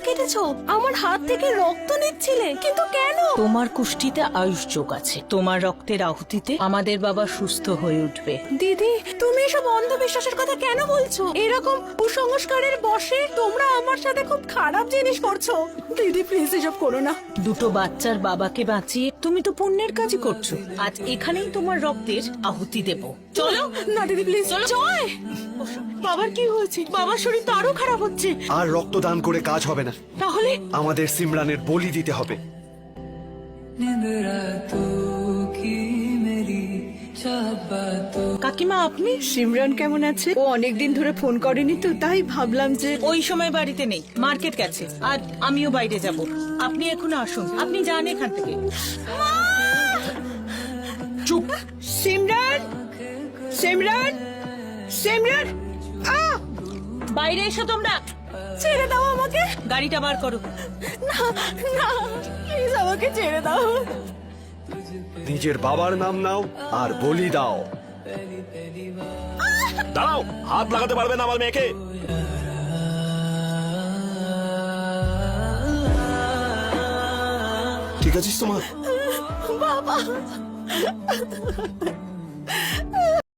কেটেছো, আমার হাত থেকে রক্ত নিচ্ছিলে, কিন্তু কেন? তোমার কুষ্ঠিতে আয়ুষ যোগ আছে, তোমার রক্তের আহুতিতে আমাদের বাবা সুস্থ হয়ে উঠবে। দিদি, তুমি এসব অন্ধবিশ্বাসের কথা কেন বলছো? এরকম কুসংস্কারের বশে তোমরা আমার সাথে খুব খারাপ জিনিস করছো। দিদি প্লিজ এসব করো না। দুটো বাচ্চার বাবাকে বাঁচিয়ে তুমি তো পুণ্যের কাজই করছো। আজ এখানেই তোমার রক্তের আহুতি দেব। চলো না দিদি প্লিজ। জয়, বাবার কি হয়েছে? বাবার শরীর তো আরো খারাপ হচ্ছে। আর রক্তদান করে কাজ হবে না, তাহলে আমাদের সিমরানের বলি দিতে হবে। কাকিমা আপনি? সিমরান কেমন আছে? ও অনেকদিন ধরে ফোন করেনি, তো তাই ভাবলাম যে ওই সময় বাড়িতে নেই, মার্কেট গেছে। আর আমিও বাইরে যাব, আপনি এখন আসুন, আপনি যান এখান থেকে। চুপ। সিমরান, সিমরান, সিমরান, বাইরে এসো তোমরা। ছেড়ে দাও আমাকে। গাড়িটা বার করো। না না, প্লিজ আমাকে ছেড়ে দাও। নিজের বাবার নাম নাও আর বলি দাও। দাঁড়াও, হাত লাগাতে পারবে না আমার মেয়েকে। ঠিক আছিস তোমার? বাবা